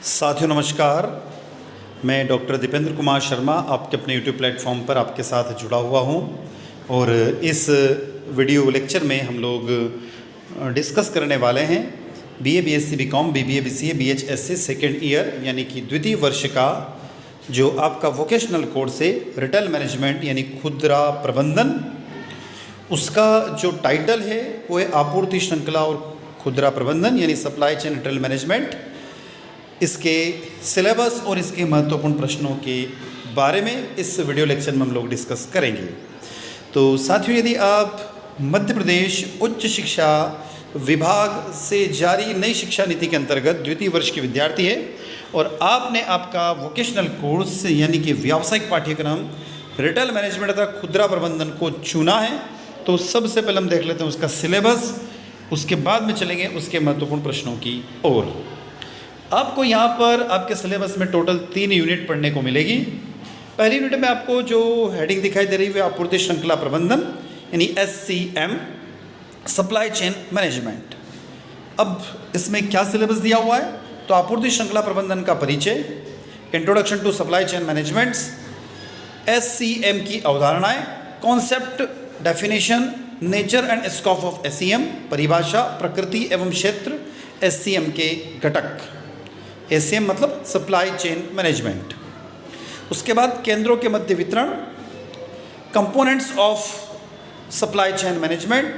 साथियों नमस्कार। मैं डॉक्टर दीपेंद्र कुमार शर्मा आपके अपने यूट्यूब प्लेटफॉर्म पर आपके साथ जुड़ा हुआ हूं और इस वीडियो लेक्चर में हम लोग डिस्कस करने वाले हैं BA BSc BCom BBA BCA बीएचएससी सेकेंड ईयर यानी कि द्वितीय वर्ष का जो आपका वोकेशनल कोर्स है रिटेल मैनेजमेंट यानी खुदरा प्रबंधन। उसका जो टाइटल है वो है आपूर्ति श्रृंखला और खुदरा प्रबंधन यानी सप्लाई चेन रिटेल मैनेजमेंट। इसके सिलेबस और इसके महत्वपूर्ण प्रश्नों के बारे में इस वीडियो लेक्चर में हम लोग डिस्कस करेंगे। तो साथियों, यदि आप मध्य प्रदेश उच्च शिक्षा विभाग से जारी नई शिक्षा नीति के अंतर्गत द्वितीय वर्ष के विद्यार्थी हैं और आपने आपका वोकेशनल कोर्स यानी कि व्यावसायिक पाठ्यक्रम रिटेल मैनेजमेंट तथा खुदरा प्रबंधन को चुना है, तो सबसे पहले हम देख लेते हैं उसका सिलेबस, उसके बाद में चलेंगे उसके महत्वपूर्ण प्रश्नों की ओर। आपको यहाँ पर आपके सिलेबस में टोटल 3 यूनिट पढ़ने को मिलेगी। पहली यूनिट में आपको जो हेडिंग दिखाई दे रही है आपूर्ति श्रृंखला प्रबंधन यानी SCM सप्लाई चेन मैनेजमेंट। अब इसमें क्या सिलेबस दिया हुआ है, तो आपूर्ति श्रृंखला प्रबंधन का परिचय, introduction to supply chain managements, SCM की अवधारणाएं, concept, definition, nature and scope of SCM, परिभाषा, प्रकृति एवं क्षेत्र SCM के घटक। SCM मतलब सप्लाई चेन मैनेजमेंट। उसके बाद केंद्रों के मध्य वितरण, components of supply chain management,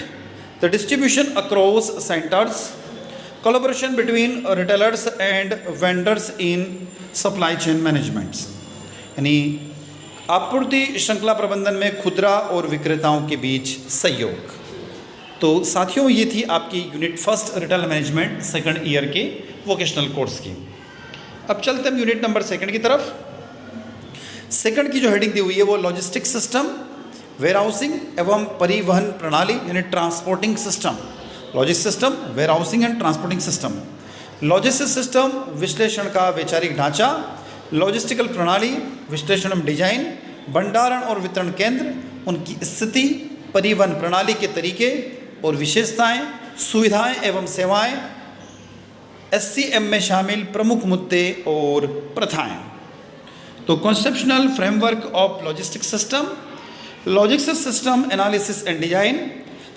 the distribution across centres, collaboration between retailers and vendors in supply chain managements यानी आपूर्ति श्रृंखला प्रबंधन में खुदरा और विक्रेताओं के बीच सहयोग। तो साथियों, ये थी आपकी unit first retail management second year के वोकेशनल कोर्स की। अब चलते हम यूनिट नंबर सेकंड की तरफ। सेकंड की जो हेडिंग दी हुई है वो लॉजिस्टिक सिस्टम, वेयरहाउसिंग एवं परिवहन प्रणाली यानी transporting system. Logistic system, warehousing and transporting system. Logistic system विश्लेषण का वैचारिक ढांचा, लॉजिस्टिकल प्रणाली विश्लेषण एवं डिजाइन, भंडारण और वितरण केंद्र, उनकी स्थिति, परिवहन प्रणाली के तरीके और विशेषताएं, सुविधाएं एवं सेवाएं, SCM में शामिल प्रमुख मुद्दे और प्रथाएं। तो conceptual framework of logistic system, logistic system analysis and design,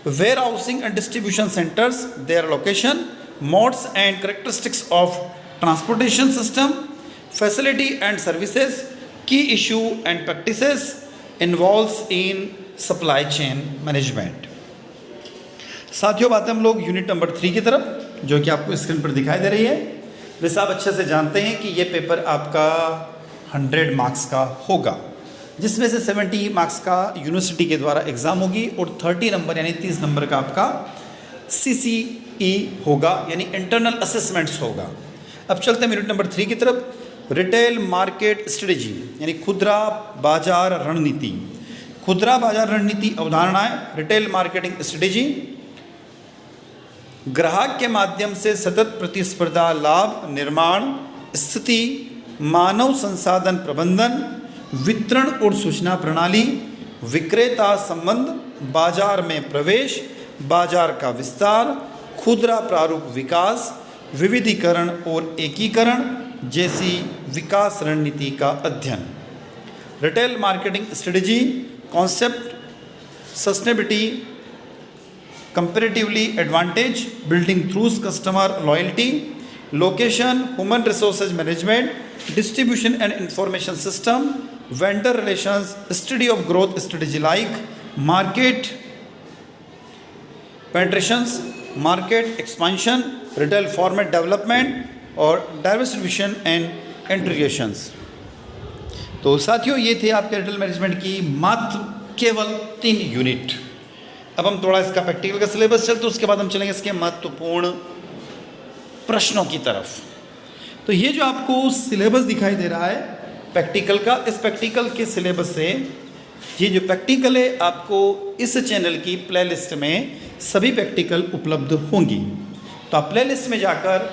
warehousing and distribution centres, their location, modes and characteristics of transportation system, facility and services, key issue and practices involves in supply chain management. साथियों, बात हम लोग unit number 3 की तरफ, जो कि आपको screen पर दिखाई दे रही है। वैसे आप अच्छे से जानते हैं कि ये पेपर आपका 100 मार्क्स का होगा, जिसमें से 70 मार्क्स का यूनिवर्सिटी के द्वारा एग्ज़ाम होगी और 30 नंबर यानी 30 नंबर का आपका CCE होगा यानी इंटरनल असेसमेंट्स होगा। अब चलते हैं यूनिट नंबर 3 की तरफ। रिटेल मार्केट स्ट्रेटजी यानी खुदरा बाजार रणनीति। खुदरा बाजार रणनीति अवधारणाएं, रिटेल मार्केटिंग स्ट्रेटजी, ग्राहक के माध्यम से सतत प्रतिस्पर्धा लाभ निर्माण, स्थिति, मानव संसाधन प्रबंधन, वितरण और सूचना प्रणाली, विक्रेता संबंध, बाजार में प्रवेश, बाजार का विस्तार, खुदरा प्रारूप विकास, विविधीकरण और एकीकरण जैसी विकास रणनीति का अध्ययन। Retail marketing strategy, concept, sustainability, comparatively advantage, building through customer loyalty, location, human resources management, distribution and information system, vendor relations, study of growth strategy like market penetrations, market expansion, retail format development और distribution and integrations। तो साथियों, ये थे आपके retail management की मात्र केवल 3 unit. अब हम थोड़ा इसका प्रैक्टिकल का सिलेबस चलते, उसके बाद हम चलेंगे इसके महत्वपूर्ण प्रश्नों की तरफ। तो ये जो आपको सिलेबस दिखाई दे रहा है प्रैक्टिकल का, इस प्रैक्टिकल के सिलेबस से ये जो प्रैक्टिकल है आपको इस चैनल की प्लेलिस्ट में सभी प्रैक्टिकल उपलब्ध होंगी। तो आप प्लेलिस्ट में जाकर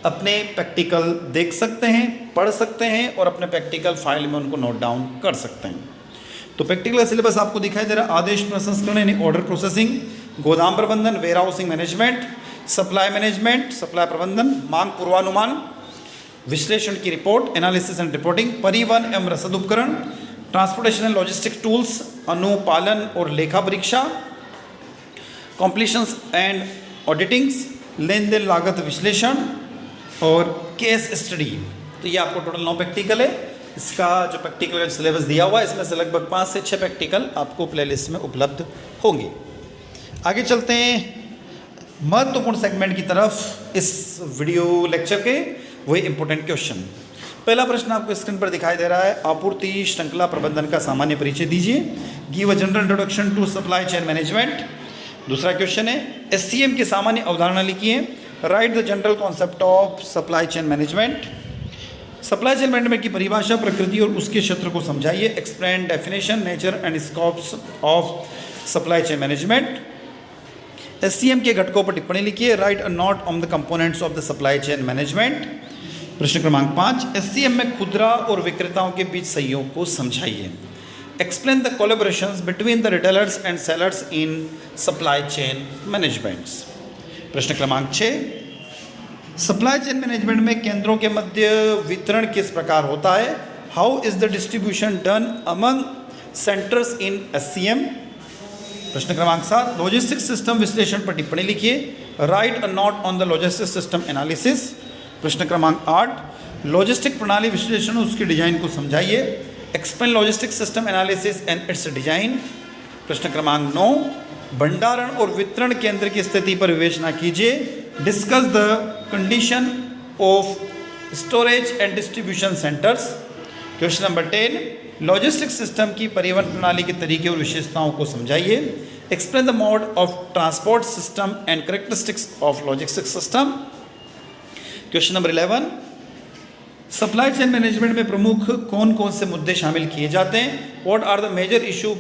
अपने प्रैक्टिकल देख सकते हैं, पढ़ सकते हैं और अपने प्रैक्टिकल फाइल में उनको नोट डाउन कर सकते हैं। तो प्रैक्टिकल सिलेबस आपको दिखाई दे रहा है आदेश प्रसंस्करण यानी ऑर्डर प्रोसेसिंग, गोदाम प्रबंधन, warehousing management, supply management, supply प्रबंधन, मांग पूर्वानुमान, विश्लेषण की रिपोर्ट, एनालिसिस एंड रिपोर्टिंग, परिवहन एवं रसद उपकरण, ट्रांसपोर्टेशन एंड लॉजिस्टिक टूल्स, अनुपालन और लेखा परीक्षा, कॉम्प्लीशंस एंड ऑडिटिंग्स, लेन देन लागत विश्लेषण और केस स्टडी। तो ये आपको टोटल 9 प्रैक्टिकल है। इसका जो प्रैक्टिकल का सिलेबस दिया हुआ है इसमें से लगभग 5 से 6 प्रैक्टिकल आपको प्लेलिस्ट में उपलब्ध होंगे। आगे चलते हैं महत्वपूर्ण सेगमेंट की तरफ इस वीडियो लेक्चर के, वही इंपॉर्टेंट क्वेश्चन। पहला प्रश्न आपको स्क्रीन पर दिखाई दे रहा है, आपूर्ति श्रृंखला प्रबंधन का सामान्य परिचय दीजिए। Give a general introduction to supply chain management. दूसरा क्वेश्चन है, एससीएम की सामान्य अवधारणा लिखिए। Write the general concept of supply chain management. सप्लाई चेन मैनेजमेंट की परिभाषा, प्रकृति और उसके क्षेत्र को समझाइए। Explain definition, nature and scopes of supply chain management. SCM के घटकों पर टिप्पणी लिखिए। Write a note on the components of the supply chain management. प्रश्न क्रमांक 5, एससीएम में खुदरा और विक्रेताओं के बीच सहयोग को समझाइए। Explain the collaborations between the retailers and sellers in supply chain management. प्रश्न क्रमांक 6, सप्लाई चेन मैनेजमेंट में केंद्रों के मध्य वितरण किस प्रकार होता है। How is the distribution done among centres in SCM. प्रश्न क्रमांक 7, लॉजिस्टिक सिस्टम विश्लेषण पर टिप्पणी लिखिए। Write a note on the logistic system analysis. प्रश्न क्रमांक 8, लॉजिस्टिक प्रणाली विश्लेषण उसके डिजाइन को समझाइए। Explain logistic system analysis and it's design. प्रश्न क्रमांक 9, भंडारण और वितरण केंद्र की स्थिति पर विवेचना कीजिए। Discuss the condition of storage and distribution centres. Question number 10, logistic system की परिवहन प्रणाली के तरीके और विशेषताओं को समझाइए। Explain the mode of transport system and characteristics of logistic system. Question number 11, supply chain management में प्रमुख कौन कौन से मुद्दे शामिल किए जाते हैं। What are the major issue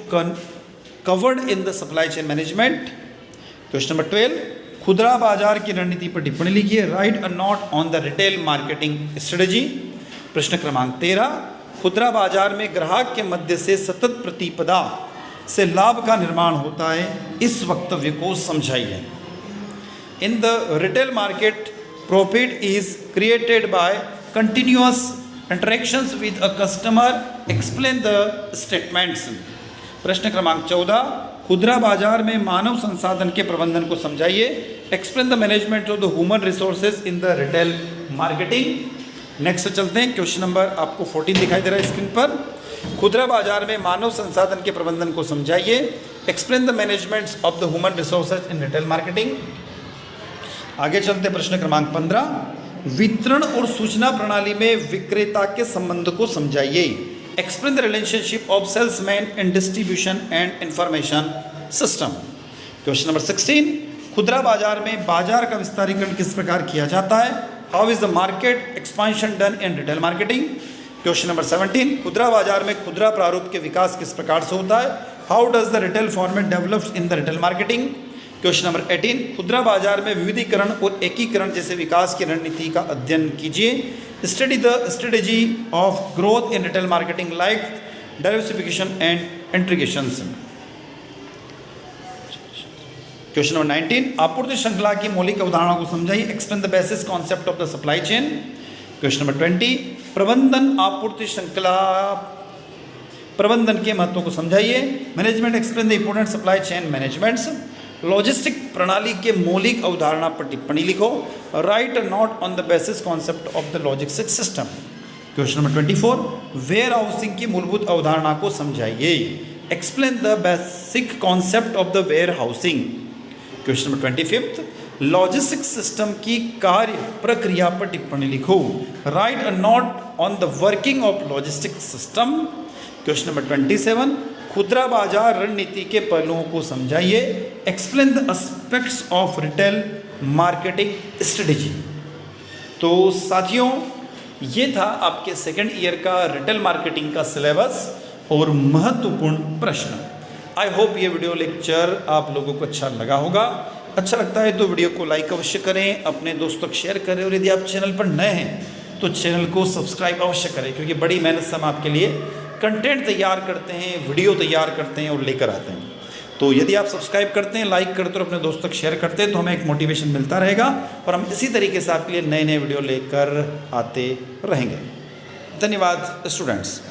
covered in the supply chain management. Question number 12, खुदरा बाजार की रणनीति पर टिप्पणी लिखिए। Write a note on the retail marketing strategy. प्रश्न क्रमांक 13, खुदरा बाजार में ग्राहक के मध्य से सतत प्रतिपदा से लाभ का निर्माण होता है, इस वक्तव्य को समझाइए। In the retail market profit is created by continuous interactions with a customer. Explain the statements. प्रश्न क्रमांक 14, खुदरा बाजार में मानव संसाधन के प्रबंधन को समझाइए। Explain the management of the human resources in the retail marketing. Next चलते हैं, क्वेश्चन नंबर आपको 14 दिखाई दे रहा है स्क्रीन पर। खुदरा बाजार में मानव संसाधन के प्रबंधन को समझाइए। Explain the managements of the human resources in retail marketing. आगे चलते हैं, प्रश्न क्रमांक 15, वितरण और सूचना प्रणाली में विक्रेता के संबंध को समझाइए। Explain the relationship of salesman in distribution and information system. Question number 16, खुदरा बाजार में बाजार का विस्तारीकरण किस प्रकार किया जाता है। How is the market expansion done in retail marketing. Question number 17, खुदरा बाजार में खुदरा प्रारूप के विकास किस प्रकार से होता है। How does the retail format develops in the retail marketing. Question number 18, खुदरा बाजार में विविधीकरण और एकीकरण जैसे विकास की रणनीति का अध्ययन कीजिए। Study the strategy of growth in retail marketing like diversification and integration. Question number 19, आपूर्ति श्रृंखला की मौलिक अवधारणा को समझाइए। Explain the basis concept of the supply chain. Question number 20, प्रबंधन आपूर्ति श्रृंखला प्रबंधन के महत्व को समझाइए। Management explain the important supply chain managements. Logistic प्रणाली के मौलिक अवधारणा पर टिप्पणी लिखो। Write a note on the basis concept of the logistic system. Question number 24, warehousing की मूलभूत अवधारणा को समझाइए। Explain the basic concept of the warehousing. Question number 25, logistic system की कार्य प्रक्रिया पर टिप्पणी लिखो। Write a note on the working of logistic system. Question number 27, खुदरा बाजार रणनीति के पहलुओं को समझाइए। Explain the aspects of retail marketing strategy. तो साथियों, ये था आपके सेकेंड ईयर का रिटेल मार्केटिंग का सिलेबस और महत्वपूर्ण प्रश्न। आई होप ये वीडियो लेक्चर आप लोगों को अच्छा लगा होगा। अच्छा लगता है तो वीडियो को लाइक अवश्य करें, अपने दोस्तों को शेयर करें और यदि आप चैनल पर नए हैं तो चैनल को सब्सक्राइब अवश्य करें, क्योंकि बड़ी मेहनत से हम आपके लिए कंटेंट तैयार करते हैं, वीडियो तैयार करते हैं और लेकर आते हैं। तो यदि आप सब्सक्राइब करते हैं, लाइक करते हैं और अपने दोस्तों तक शेयर करते हैं तो हमें एक मोटिवेशन मिलता रहेगा और हम इसी तरीके से आपके लिए नए नए वीडियो लेकर आते रहेंगे। धन्यवाद स्टूडेंट्स।